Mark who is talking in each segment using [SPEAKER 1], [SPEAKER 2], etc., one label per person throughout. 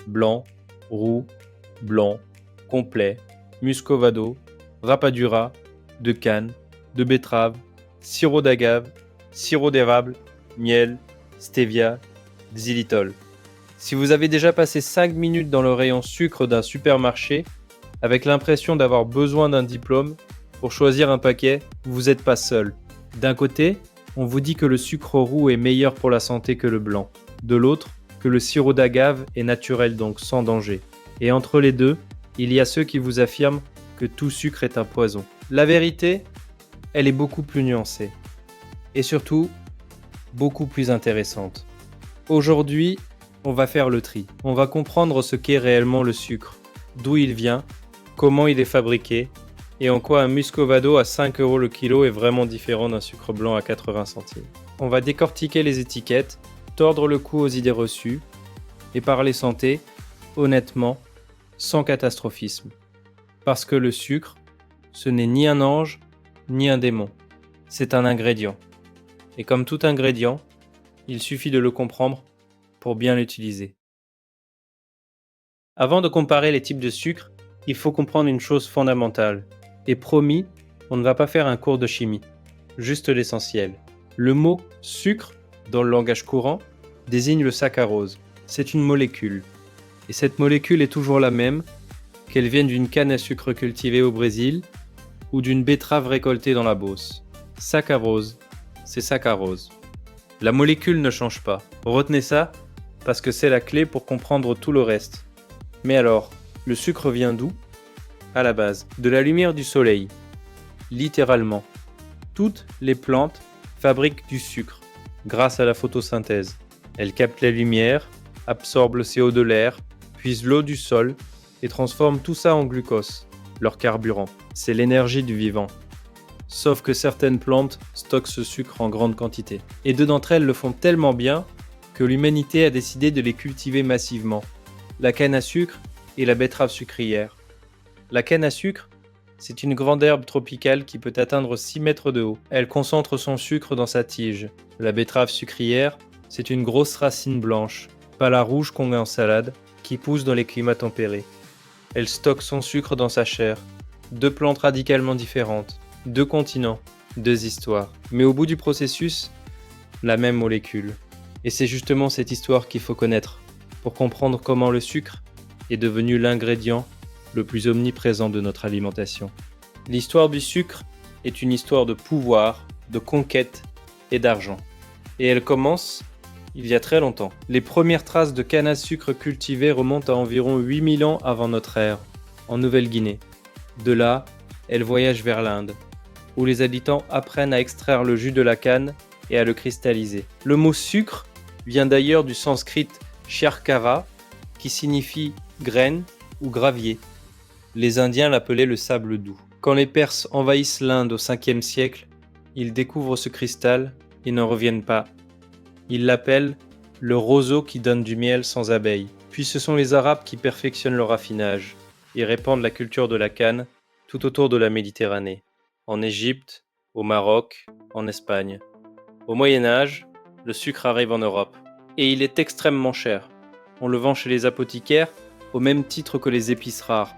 [SPEAKER 1] blanc, roux, blanc, complet, muscovado, rapadura, de canne, de betterave, sirop d'agave, sirop d'érable, miel, stevia, xylitol. Si vous avez déjà passé 5 minutes dans le rayon sucre d'un supermarché, avec l'impression d'avoir besoin d'un diplôme, pour choisir un paquet, vous n'êtes pas seul. D'un côté, on vous dit que le sucre roux est meilleur pour la santé que le blanc. De l'autre, que le sirop d'agave est naturel donc sans danger. Et entre les deux, il y a ceux qui vous affirment que tout sucre est un poison. La vérité, elle est beaucoup plus nuancée. Et surtout, beaucoup plus intéressante. Aujourd'hui, on va faire le tri. On va comprendre ce qu'est réellement le sucre, d'où il vient, comment il est fabriqué, et en quoi un muscovado à 5 € le kilo est vraiment différent d'un sucre blanc à 80 centimes. On va décortiquer les étiquettes, tordre le cou aux idées reçues, et parler santé, honnêtement, sans catastrophisme. Parce que le sucre, ce n'est ni un ange, ni un démon. C'est un ingrédient. Et comme tout ingrédient, il suffit de le comprendre pour bien l'utiliser. Avant de comparer les types de sucre, il faut comprendre une chose fondamentale. Et promis, on ne va pas faire un cours de chimie, juste l'essentiel. Le mot sucre, dans le langage courant, désigne le saccharose. C'est une molécule. Et cette molécule est toujours la même, qu'elle vienne d'une canne à sucre cultivée au Brésil ou d'une betterave récoltée dans la Beauce. Saccharose, c'est saccharose. La molécule ne change pas. Retenez ça, parce que c'est la clé pour comprendre tout le reste. Mais alors, le sucre vient d'où ? À la base, de la lumière du soleil. Littéralement. Toutes les plantes fabriquent du sucre grâce à la photosynthèse. Elles captent la lumière, absorbent le CO de l'air, puisent l'eau du sol et transforment tout ça en glucose, leur carburant. C'est l'énergie du vivant. Sauf que certaines plantes stockent ce sucre en grande quantité. Et deux d'entre elles le font tellement bien que l'humanité a décidé de les cultiver massivement. La canne à sucre et la betterave sucrière. La canne à sucre, c'est une grande herbe tropicale qui peut atteindre 6 mètres de haut. Elle concentre son sucre dans sa tige. La betterave sucrière, c'est une grosse racine blanche, pas la rouge qu'on met en salade, qui pousse dans les climats tempérés. Elle stocke son sucre dans sa chair. Deux plantes radicalement différentes, deux continents, deux histoires. Mais au bout du processus, la même molécule. Et c'est justement cette histoire qu'il faut connaître, pour comprendre comment le sucre est devenu l'ingrédient le plus omniprésent de notre alimentation. L'histoire du sucre est une histoire de pouvoir, de conquête et d'argent. Et elle commence il y a très longtemps. Les premières traces de canne à sucre cultivée remontent à environ 8000 ans avant notre ère, en Nouvelle-Guinée. De là, elle voyage vers l'Inde, où les habitants apprennent à extraire le jus de la canne et à le cristalliser. Le mot sucre vient d'ailleurs du sanskrit sharkara, qui signifie graine ou gravier. Les Indiens l'appelaient le sable doux. Quand les Perses envahissent l'Inde au 5e siècle, ils découvrent ce cristal et n'en reviennent pas. Ils l'appellent le roseau qui donne du miel sans abeilles. Puis ce sont les Arabes qui perfectionnent le raffinage et répandent la culture de la canne tout autour de la Méditerranée, en Égypte, au Maroc, en Espagne. Au Moyen Âge, le sucre arrive en Europe et il est extrêmement cher. On le vend chez les apothicaires au même titre que les épices rares.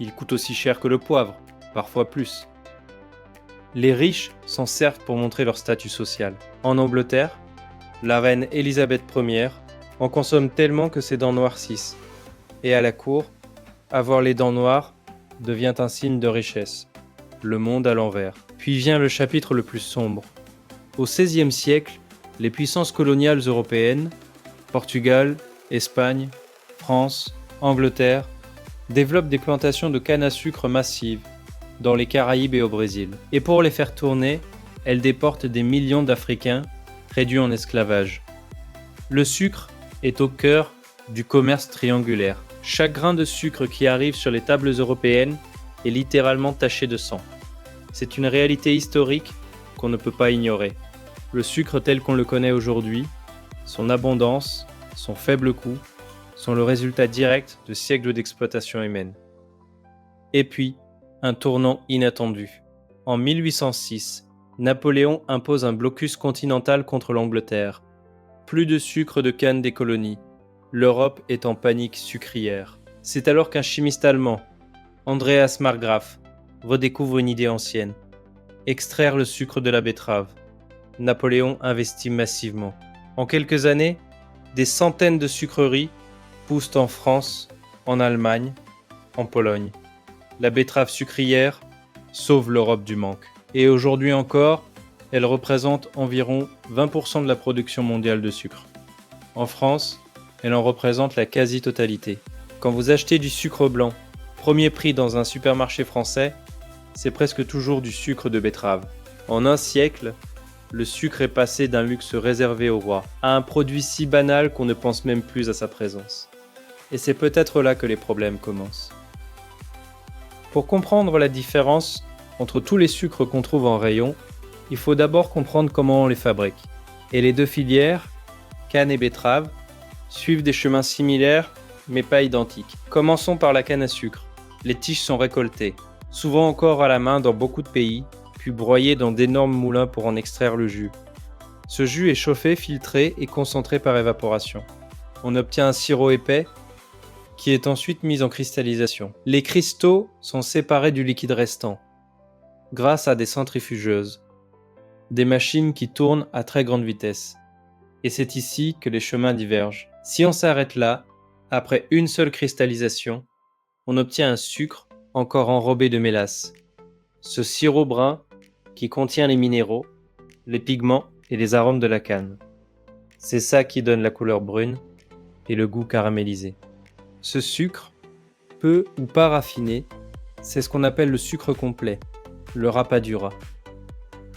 [SPEAKER 1] Il coûte aussi cher que le poivre, parfois plus. Les riches s'en servent pour montrer leur statut social. En Angleterre, la reine Élisabeth Ier en consomme tellement que ses dents noircissent. Et à la cour, avoir les dents noires devient un signe de richesse. Le monde à l'envers. Puis vient le chapitre le plus sombre. Au XVIe siècle, les puissances coloniales européennes, Portugal, Espagne, France, Angleterre, développent des plantations de canne à sucre massives dans les Caraïbes et au Brésil. Et pour les faire tourner, elles déportent des millions d'Africains réduits en esclavage. Le sucre est au cœur du commerce triangulaire. Chaque grain de sucre qui arrive sur les tables européennes est littéralement taché de sang. C'est une réalité historique qu'on ne peut pas ignorer. Le sucre tel qu'on le connaît aujourd'hui, son abondance, son faible coût, sont le résultat direct de siècles d'exploitation humaine. Et puis, un tournant inattendu. En 1806, Napoléon impose un blocus continental contre l'Angleterre. Plus de sucre de canne des colonies. L'Europe est en panique sucrière. C'est alors qu'un chimiste allemand, Andreas Marggraf, redécouvre une idée ancienne. Extraire le sucre de la betterave. Napoléon investit massivement. En quelques années, des centaines de sucreries poussent en France, en Allemagne, en Pologne. La betterave sucrière sauve l'Europe du manque. Et aujourd'hui encore, elle représente environ 20% de la production mondiale de sucre. En France, elle en représente la quasi-totalité. Quand vous achetez du sucre blanc, premier prix dans un supermarché français, c'est presque toujours du sucre de betterave. En un siècle, le sucre est passé d'un luxe réservé aux rois à un produit si banal qu'on ne pense même plus à sa présence. Et c'est peut-être là que les problèmes commencent. Pour comprendre la différence entre tous les sucres qu'on trouve en rayon, il faut d'abord comprendre comment on les fabrique. Et les deux filières, canne et betterave, suivent des chemins similaires mais pas identiques. Commençons par la canne à sucre. Les tiges sont récoltées, souvent encore à la main dans beaucoup de pays, puis broyées dans d'énormes moulins pour en extraire le jus. Ce jus est chauffé, filtré et concentré par évaporation. On obtient un sirop épais qui est ensuite mis en cristallisation. Les cristaux sont séparés du liquide restant grâce à des centrifugeuses, des machines qui tournent à très grande vitesse. Et c'est ici que les chemins divergent. Si on s'arrête là, après une seule cristallisation, on obtient un sucre encore enrobé de mélasse. Ce sirop brun qui contient les minéraux, les pigments et les arômes de la canne. C'est ça qui donne la couleur brune et le goût caramélisé. Ce sucre, peu ou pas raffiné, c'est ce qu'on appelle le sucre complet, le rapadura,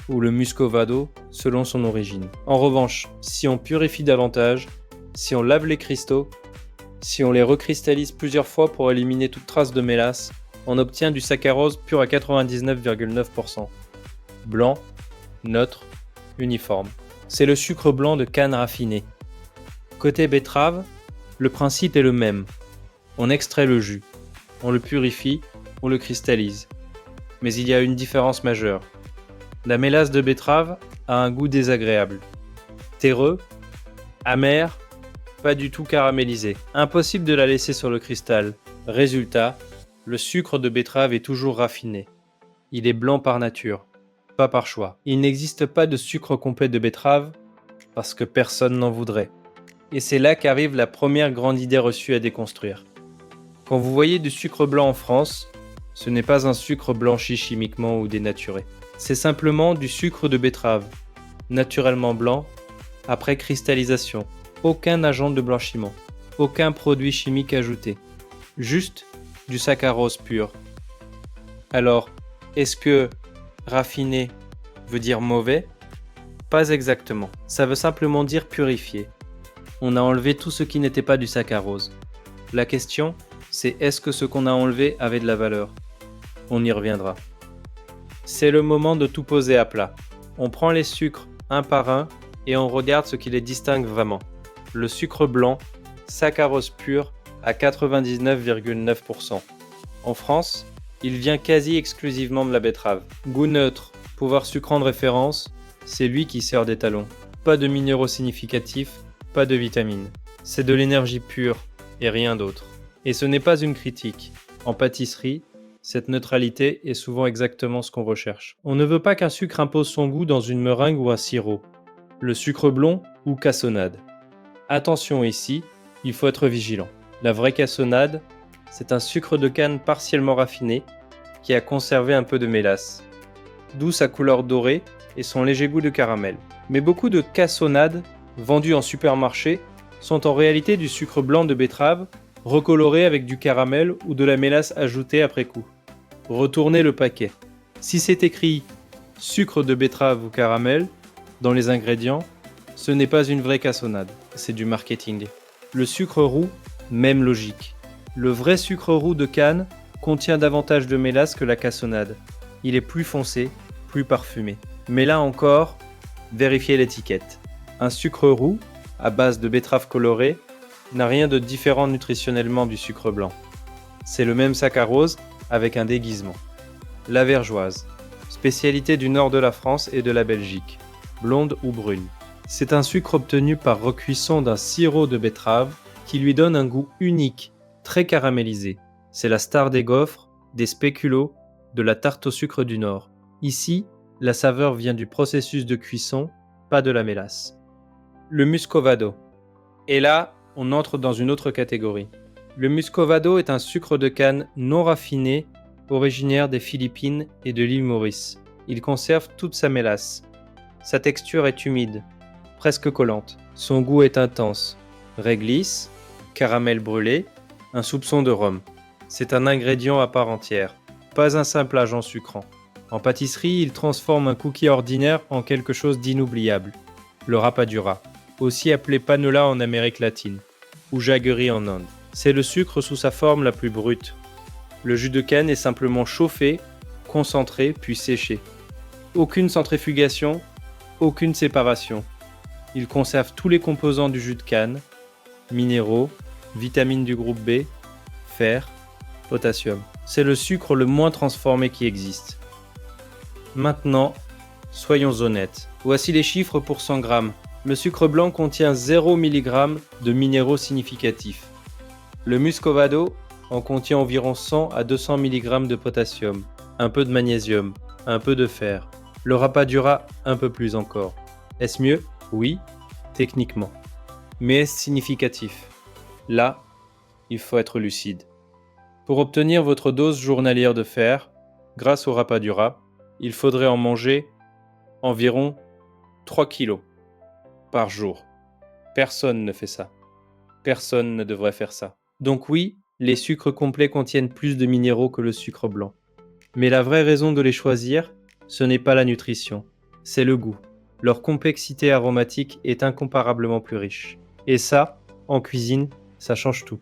[SPEAKER 1] ou le muscovado selon son origine. En revanche, si on purifie davantage, si on lave les cristaux, si on les recristallise plusieurs fois pour éliminer toute trace de mélasse, on obtient du saccharose pur à 99,9%. Blanc, neutre, uniforme. C'est le sucre blanc de canne raffiné. Côté betterave, le principe est le même. On extrait le jus, on le purifie, on le cristallise. Mais il y a une différence majeure. La mélasse de betterave a un goût désagréable. Terreux, amer, pas du tout caramélisé. Impossible de la laisser sur le cristal. Résultat, le sucre de betterave est toujours raffiné. Il est blanc par nature, pas par choix. Il n'existe pas de sucre complet de betterave parce que personne n'en voudrait. Et c'est là qu'arrive la première grande idée reçue à déconstruire. Quand vous voyez du sucre blanc en France, ce n'est pas un sucre blanchi chimiquement ou dénaturé. C'est simplement du sucre de betterave, naturellement blanc, après cristallisation. Aucun agent de blanchiment, aucun produit chimique ajouté. Juste du saccharose pur. Alors, est-ce que raffiné veut dire mauvais ? Pas exactement. Ça veut simplement dire purifié. On a enlevé tout ce qui n'était pas du saccharose. La question, c'est est-ce que ce qu'on a enlevé avait de la valeur ? On y reviendra. C'est le moment de tout poser à plat. On prend les sucres un par un et on regarde ce qui les distingue vraiment. Le sucre blanc, saccharose pur à 99,9%. En France, il vient quasi exclusivement de la betterave. Goût neutre, pouvoir sucrant de référence, c'est lui qui sert d'étalon. Pas de minéraux significatifs, pas de vitamines. C'est de l'énergie pure et rien d'autre. Et ce n'est pas une critique. En pâtisserie, cette neutralité est souvent exactement ce qu'on recherche. On ne veut pas qu'un sucre impose son goût dans une meringue ou un sirop. Le sucre blond ou cassonade. Attention ici, il faut être vigilant. La vraie cassonade, c'est un sucre de canne partiellement raffiné qui a conservé un peu de mélasse. D'où sa couleur dorée et son léger goût de caramel. Mais beaucoup de cassonades vendues en supermarché sont en réalité du sucre blanc de betterave recoloré avec du caramel ou de la mélasse ajoutée après coup. Retournez le paquet. Si c'est écrit sucre de betterave ou caramel dans les ingrédients, ce n'est pas une vraie cassonade, c'est du marketing. Le sucre roux, même logique. Le vrai sucre roux de canne contient davantage de mélasse que la cassonade. Il est plus foncé, plus parfumé. Mais là encore, vérifiez l'étiquette. Un sucre roux, à base de betterave colorée, n'a rien de différent nutritionnellement du sucre blanc. C'est le même saccharose avec un déguisement. La vergeoise, spécialité du nord de la France et de la Belgique, blonde ou brune. C'est un sucre obtenu par recuisson d'un sirop de betterave qui lui donne un goût unique, très caramélisé. C'est la star des gaufres, des spéculoos, de la tarte au sucre du Nord. Ici, la saveur vient du processus de cuisson, pas de la mélasse. Le muscovado. Et là, on entre dans une autre catégorie. Le muscovado est un sucre de canne non raffiné, originaire des Philippines et de l'île Maurice. Il conserve toute sa mélasse. Sa texture est humide, presque collante. Son goût est intense. Réglisse, caramel brûlé, un soupçon de rhum. C'est un ingrédient à part entière, pas un simple agent sucrant. En pâtisserie, il transforme un cookie ordinaire en quelque chose d'inoubliable. Le rapadura, aussi appelé panola en Amérique latine, ou jaggery en Inde. C'est le sucre sous sa forme la plus brute. Le jus de canne est simplement chauffé, concentré, puis séché. Aucune centrifugation, aucune séparation. Il conserve tous les composants du jus de canne, minéraux, vitamines du groupe B, fer, potassium. C'est le sucre le moins transformé qui existe. Maintenant, soyons honnêtes. Voici les chiffres pour 100 grammes. Le sucre blanc contient 0 mg de minéraux significatifs. Le muscovado en contient environ 100 à 200 mg de potassium, un peu de magnésium, un peu de fer. Le rapadura un peu plus encore. Est-ce mieux ? Oui, techniquement. Mais est-ce significatif ? Là, il faut être lucide. Pour obtenir votre dose journalière de fer, grâce au rapadura, il faudrait en manger environ 3 kg par jour. Personne ne fait ça. Personne ne devrait faire ça. Donc oui, les sucres complets contiennent plus de minéraux que le sucre blanc. Mais la vraie raison de les choisir, ce n'est pas la nutrition, c'est le goût. Leur complexité aromatique est incomparablement plus riche. Et ça, en cuisine, ça change tout.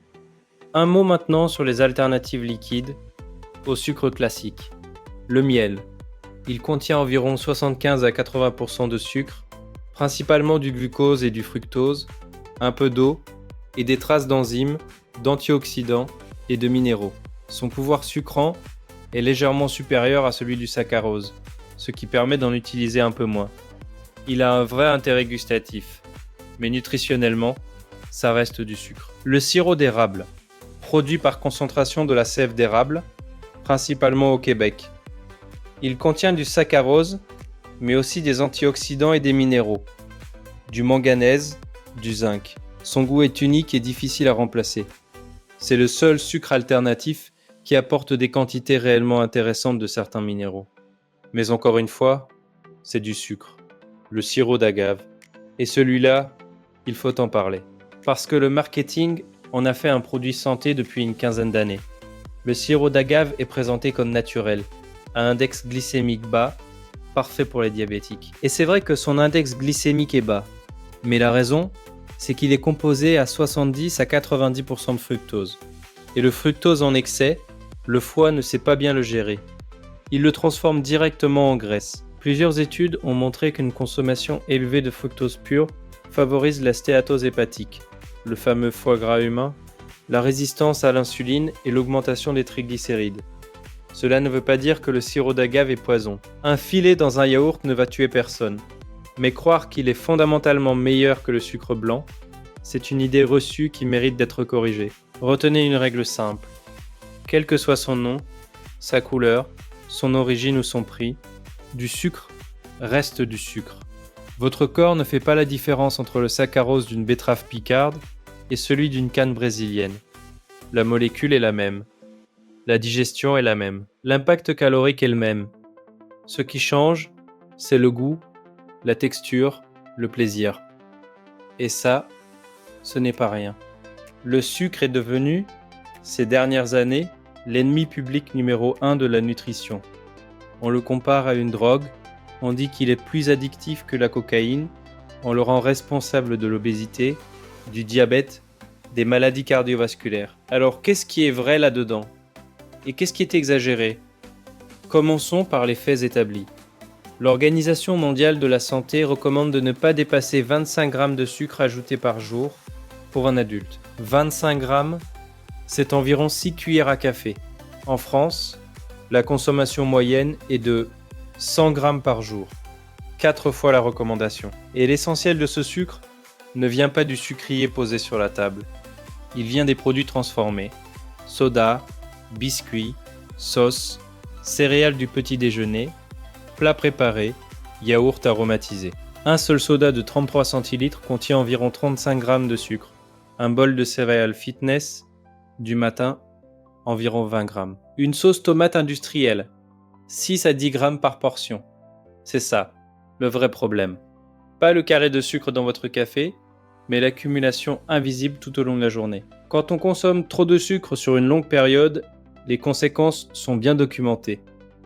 [SPEAKER 1] Un mot maintenant sur les alternatives liquides au sucre classique. Le miel. Il contient environ 75 à 80% de sucre, principalement du glucose et du fructose, un peu d'eau et des traces d'enzymes, d'antioxydants et de minéraux. Son pouvoir sucrant est légèrement supérieur à celui du saccharose, ce qui permet d'en utiliser un peu moins. Il a un vrai intérêt gustatif, mais nutritionnellement, ça reste du sucre. Le sirop d'érable, produit par concentration de la sève d'érable, principalement au Québec. Il contient du saccharose, mais aussi des antioxydants et des minéraux, du manganèse, du zinc. Son goût est unique et difficile à remplacer. C'est le seul sucre alternatif qui apporte des quantités réellement intéressantes de certains minéraux. Mais encore une fois, c'est du sucre, le sirop d'agave. Et celui-là, il faut en parler. Parce que le marketing en a fait un produit santé depuis une quinzaine d'années. Le sirop d'agave est présenté comme naturel, à index glycémique bas, parfait pour les diabétiques. Et c'est vrai que son index glycémique est bas, mais la raison, c'est qu'il est composé à 70 à 90% de fructose. Et le fructose en excès, le foie ne sait pas bien le gérer. Il le transforme directement en graisse. Plusieurs études ont montré qu'une consommation élevée de fructose pure favorise la stéatose hépatique, le fameux foie gras humain, la résistance à l'insuline et l'augmentation des triglycérides. Cela ne veut pas dire que le sirop d'agave est poison. Un filet dans un yaourt ne va tuer personne. Mais croire qu'il est fondamentalement meilleur que le sucre blanc, c'est une idée reçue qui mérite d'être corrigée. Retenez une règle simple. Quel que soit son nom, sa couleur, son origine ou son prix, du sucre reste du sucre. Votre corps ne fait pas la différence entre le saccharose d'une betterave picarde et celui d'une canne brésilienne. La molécule est la même. La digestion est la même. L'impact calorique est le même. Ce qui change, c'est le goût, la texture, le plaisir. Et ça, ce n'est pas rien. Le sucre est devenu, ces dernières années, l'ennemi public numéro 1 de la nutrition. On le compare à une drogue, on dit qu'il est plus addictif que la cocaïne, on le rend responsable de l'obésité, du diabète, des maladies cardiovasculaires. Alors qu'est-ce qui est vrai là-dedans ? Et qu'est-ce qui est exagéré ? Commençons par les faits établis. L'Organisation mondiale de la santé recommande de ne pas dépasser 25 grammes de sucre ajouté par jour pour un adulte. 25 grammes, c'est environ 6 cuillères à café. En France, la consommation moyenne est de 100 grammes par jour, 4 fois la recommandation. Et l'essentiel de ce sucre ne vient pas du sucrier posé sur la table. Il vient des produits transformés. Soda, biscuits, sauces, céréales du petit déjeuner, plats préparés, yaourts aromatisés. Un seul soda de 33 centilitres contient environ 35 grammes de sucre. Un bol de céréales fitness du matin, environ 20 grammes. Une sauce tomate industrielle, 6 à 10 grammes par portion. C'est ça, le vrai problème. Pas le carré de sucre dans votre café, mais l'accumulation invisible tout au long de la journée. Quand on consomme trop de sucre sur une longue période, les conséquences sont bien documentées.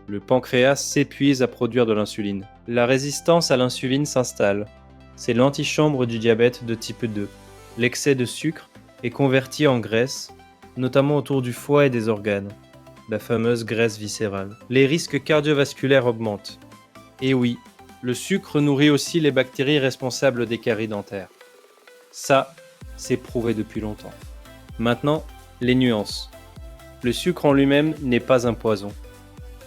[SPEAKER 1] Le pancréas s'épuise à produire de l'insuline. La résistance à l'insuline s'installe. C'est l'antichambre du diabète de type 2. L'excès de sucre est converti en graisse, notamment autour du foie et des organes, la fameuse graisse viscérale. Les risques cardiovasculaires augmentent. Et oui, le sucre nourrit aussi les bactéries responsables des caries dentaires. Ça, c'est prouvé depuis longtemps. Maintenant, les nuances. Le sucre en lui-même n'est pas un poison.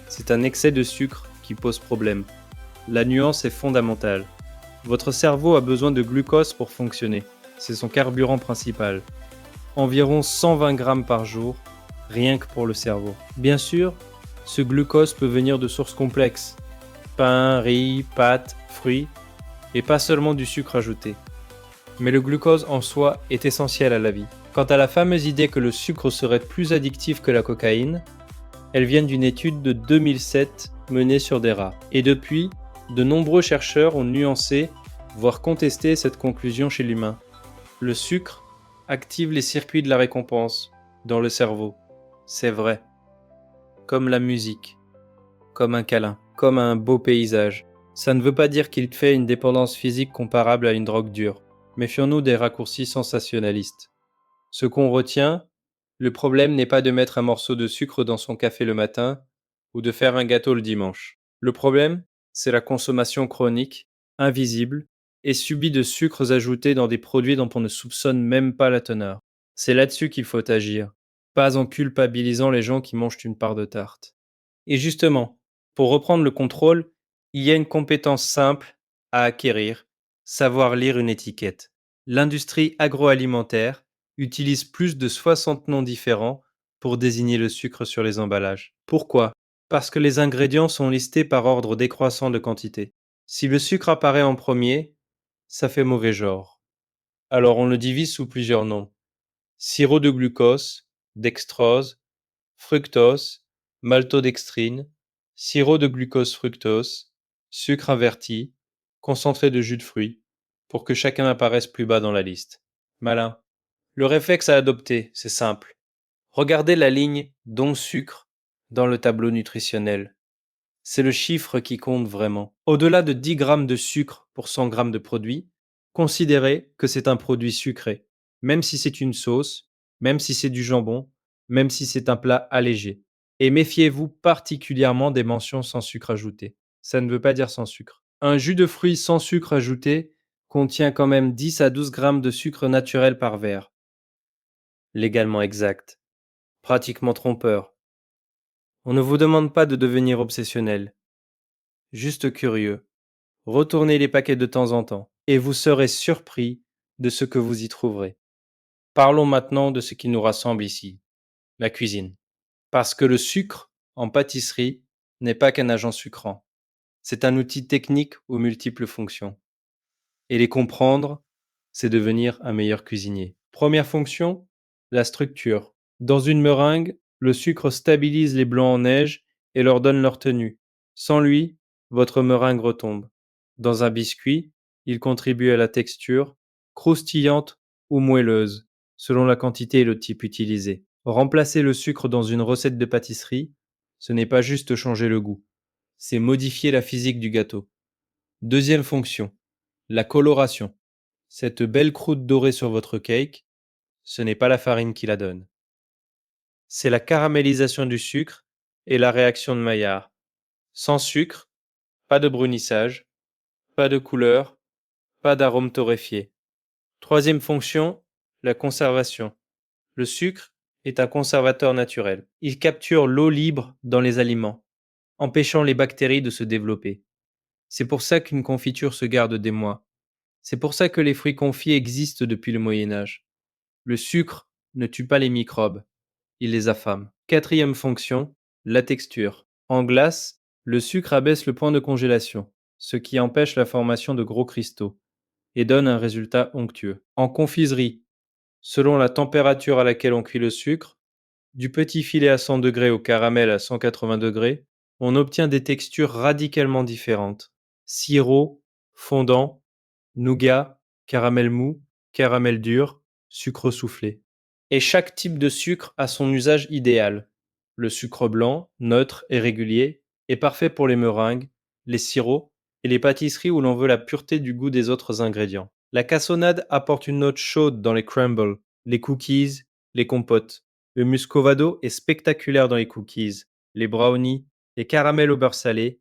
[SPEAKER 1] C'est un excès de sucre qui pose problème. La nuance est fondamentale. Votre cerveau a besoin de glucose pour fonctionner. C'est son carburant principal. Environ 120 grammes par jour, rien que pour le cerveau. Bien sûr, ce glucose peut venir de sources complexes. Pain, riz, pâtes, fruits, et pas seulement du sucre ajouté. Mais le glucose en soi est essentiel à la vie. Quant à la fameuse idée que le sucre serait plus addictif que la cocaïne, elle vient d'une étude de 2007 menée sur des rats. Et depuis, de nombreux chercheurs ont nuancé, voire contesté cette conclusion chez l'humain. Le sucre active les circuits de la récompense dans le cerveau. C'est vrai. Comme la musique, comme un câlin, comme un beau paysage. Ça ne veut pas dire qu'il fait une dépendance physique comparable à une drogue dure. Méfions-nous des raccourcis sensationnalistes. Ce qu'on retient, le problème n'est pas de mettre un morceau de sucre dans son café le matin ou de faire un gâteau le dimanche. Le problème, c'est la consommation chronique, invisible et subie de sucres ajoutés dans des produits dont on ne soupçonne même pas la teneur. C'est là-dessus qu'il faut agir, pas en culpabilisant les gens qui mangent une part de tarte. Et justement, pour reprendre le contrôle, il y a une compétence simple à acquérir, savoir lire une étiquette. L'industrie agroalimentaire utilise plus de 60 noms différents pour désigner le sucre sur les emballages. Pourquoi? Parce que les ingrédients sont listés par ordre décroissant de quantité. Si le sucre apparaît en premier, ça fait mauvais genre. Alors on le divise sous plusieurs noms. Sirop de glucose, dextrose, fructose, maltodextrine, sirop de glucose-fructose, sucre inverti, concentré de jus de fruits, pour que chacun apparaisse plus bas dans la liste. Malin. Le réflexe à adopter, c'est simple. Regardez la ligne dont sucre dans le tableau nutritionnel. C'est le chiffre qui compte vraiment. Au-delà de 10 grammes de sucre pour 100 grammes de produit, considérez que c'est un produit sucré, même si c'est une sauce, même si c'est du jambon, même si c'est un plat allégé. Et méfiez-vous particulièrement des mentions sans sucre ajouté. Ça ne veut pas dire sans sucre. Un jus de fruits sans sucre ajouté contient quand même 10 à 12 grammes de sucre naturel par verre. Légalement exact. Pratiquement trompeur. On ne vous demande pas de devenir obsessionnel. Juste curieux. Retournez les paquets de temps en temps, et vous serez surpris de ce que vous y trouverez. Parlons maintenant de ce qui nous rassemble ici, la cuisine. Parce que le sucre, en pâtisserie, n'est pas qu'un agent sucrant. C'est un outil technique aux multiples fonctions. Et les comprendre, c'est devenir un meilleur cuisinier. Première fonction, la structure. Dans une meringue, le sucre stabilise les blancs en neige et leur donne leur tenue. Sans lui, votre meringue retombe. Dans un biscuit, il contribue à la texture, croustillante ou moelleuse, selon la quantité et le type utilisé. Remplacer le sucre dans une recette de pâtisserie, ce n'est pas juste changer le goût, c'est modifier la physique du gâteau. Deuxième fonction, la coloration. Cette belle croûte dorée sur votre cake, ce n'est pas la farine qui la donne. C'est la caramélisation du sucre et la réaction de Maillard. Sans sucre, pas de brunissage, pas de couleur, pas d'arôme torréfié. Troisième fonction, la conservation. Le sucre est un conservateur naturel. Il capture l'eau libre dans les aliments, empêchant les bactéries de se développer. C'est pour ça qu'une confiture se garde des mois. C'est pour ça que les fruits confits existent depuis le Moyen Âge. Le sucre ne tue pas les microbes, il les affame. Quatrième fonction, la texture. En glace, le sucre abaisse le point de congélation, ce qui empêche la formation de gros cristaux, et donne un résultat onctueux. En confiserie, selon la température à laquelle on cuit le sucre, du petit filet à 100 degrés au caramel à 180 degrés, on obtient des textures radicalement différentes. Sirop, fondant, nougat, caramel mou, caramel dur, sucre soufflé. Et chaque type de sucre a son usage idéal. Le sucre blanc, neutre et régulier, est parfait pour les meringues, les sirops et les pâtisseries où l'on veut la pureté du goût des autres ingrédients. La cassonade apporte une note chaude dans les crumbles, les cookies, les compotes. Le muscovado est spectaculaire dans les cookies, les brownies, les caramels au beurre salé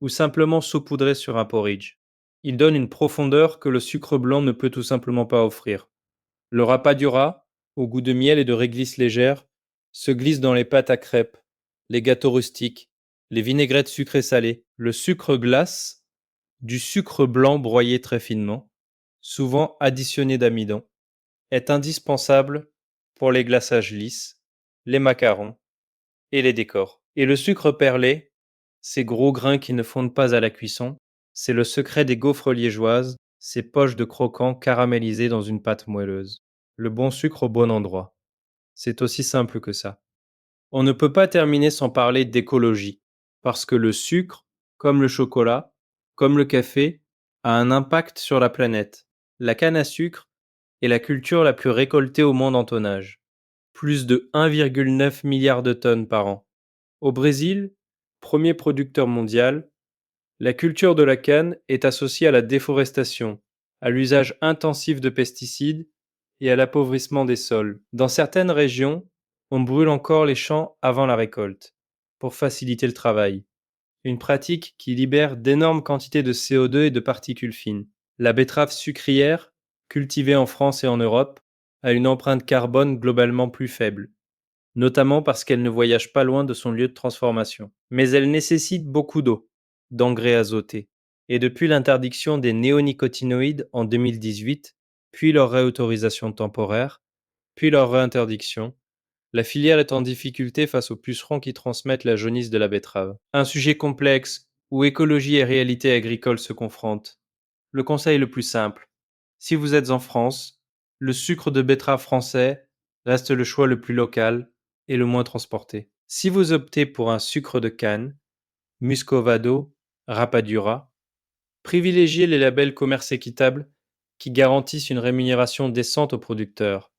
[SPEAKER 1] ou simplement saupoudrés sur un porridge. Il donne une profondeur que le sucre blanc ne peut tout simplement pas offrir. Le rapadura, au goût de miel et de réglisse légère, se glisse dans les pâtes à crêpes, les gâteaux rustiques, les vinaigrettes sucrées salées. Le sucre glace, du sucre blanc broyé très finement, souvent additionné d'amidon, est indispensable pour les glaçages lisses, les macarons et les décors. Et le sucre perlé, ces gros grains qui ne fondent pas à la cuisson, c'est le secret des gaufres liégeoises, ces poches de croquants caramélisés dans une pâte moelleuse. Le bon sucre au bon endroit. C'est aussi simple que ça. On ne peut pas terminer sans parler d'écologie, parce que le sucre, comme le chocolat, comme le café, a un impact sur la planète. La canne à sucre est la culture la plus récoltée au monde en tonnage. Plus de 1,9 milliard de tonnes par an. Au Brésil, premier producteur mondial, la culture de la canne est associée à la déforestation, à l'usage intensif de pesticides et à l'appauvrissement des sols. Dans certaines régions, on brûle encore les champs avant la récolte, pour faciliter le travail. Une pratique qui libère d'énormes quantités de CO2 et de particules fines. La betterave sucrière, cultivée en France et en Europe, a une empreinte carbone globalement plus faible, notamment parce qu'elle ne voyage pas loin de son lieu de transformation. Mais elle nécessite beaucoup d'eau, d'engrais azotés. Et depuis l'interdiction des néonicotinoïdes en 2018, puis leur réautorisation temporaire, puis leur réinterdiction, la filière est en difficulté face aux pucerons qui transmettent la jaunisse de la betterave. Un sujet complexe où écologie et réalité agricole se confrontent. Le conseil le plus simple: si vous êtes en France, le sucre de betterave français reste le choix le plus local et le moins transporté. Si vous optez pour un sucre de canne, Muscovado, Rapadura, privilégiez les labels commerce équitable qui garantissent une rémunération décente aux producteurs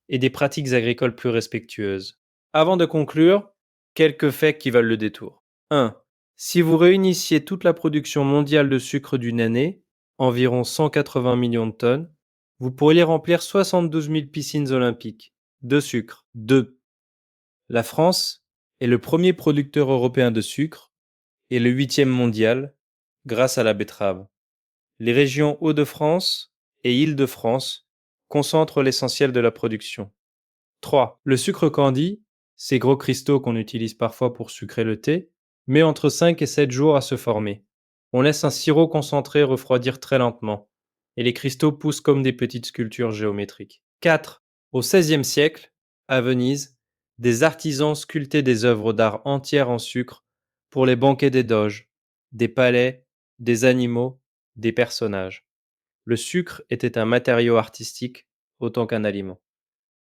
[SPEAKER 1] et des pratiques agricoles plus respectueuses. Avant de conclure, quelques faits qui valent le détour. 1. Si vous réunissiez toute la production mondiale de sucre d'une année, environ 180 millions de tonnes, vous pourriez remplir 72 000 piscines olympiques de sucre. 2. La France est le premier producteur européen de sucre et le 8e mondial grâce à la betterave. Les régions Hauts-de-France et Île-de-France concentrent l'essentiel de la production. 3. Le sucre candy, ces gros cristaux qu'on utilise parfois pour sucrer le thé, met entre 5 et 7 jours à se former. On laisse un sirop concentré refroidir très lentement, et les cristaux poussent comme des petites sculptures géométriques. 4. Au XVIe siècle, à Venise, des artisans sculptaient des œuvres d'art entières en sucre pour les banquets des doges, des palais, des animaux, des personnages. Le sucre était un matériau artistique autant qu'un aliment.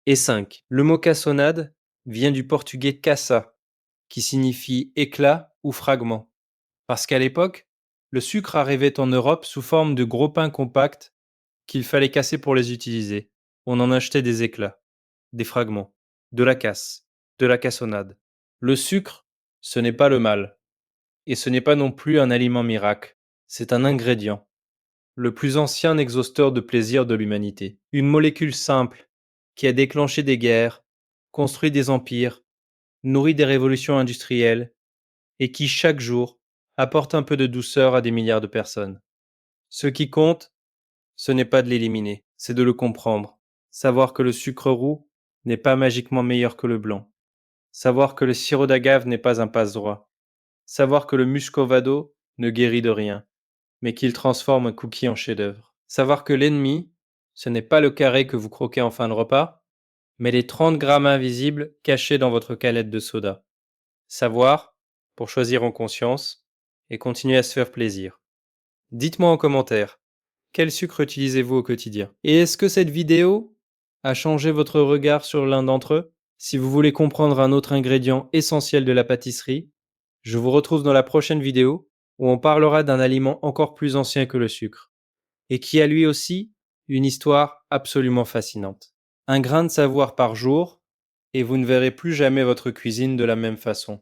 [SPEAKER 1] Et 5. Le mot cassonade vient du portugais cassa, qui signifie éclat ou fragment. Parce qu'à l'époque, le sucre arrivait en Europe sous forme de gros pains compacts qu'il fallait casser pour les utiliser. On en achetait des éclats, des fragments, de la casse, de la cassonade. Le sucre, ce n'est pas le mal. Et ce n'est pas non plus un aliment miracle. C'est un ingrédient, le plus ancien exhausteur de plaisir de l'humanité. Une molécule simple qui a déclenché des guerres, construit des empires, nourri des révolutions industrielles et qui, chaque jour, apporte un peu de douceur à des milliards de personnes. Ce qui compte, ce n'est pas de l'éliminer, c'est de le comprendre. Savoir que le sucre roux n'est pas magiquement meilleur que le blanc. Savoir que le sirop d'agave n'est pas un passe-droit. Savoir que le muscovado ne guérit de rien, mais qu'il transforme un cookie en chef-d'œuvre. Savoir que l'ennemi, ce n'est pas le carré que vous croquez en fin de repas, mais les 30 grammes invisibles cachés dans votre canette de soda. Savoir, pour choisir en conscience, et continuer à se faire plaisir. Dites-moi en commentaire, quel sucre utilisez-vous au quotidien? Et est-ce que cette vidéo a changé votre regard sur l'un d'entre eux? Si vous voulez comprendre un autre ingrédient essentiel de la pâtisserie, je vous retrouve dans la prochaine vidéo où on parlera d'un aliment encore plus ancien que le sucre et qui a lui aussi une histoire absolument fascinante. Un grain de savoir par jour et vous ne verrez plus jamais votre cuisine de la même façon.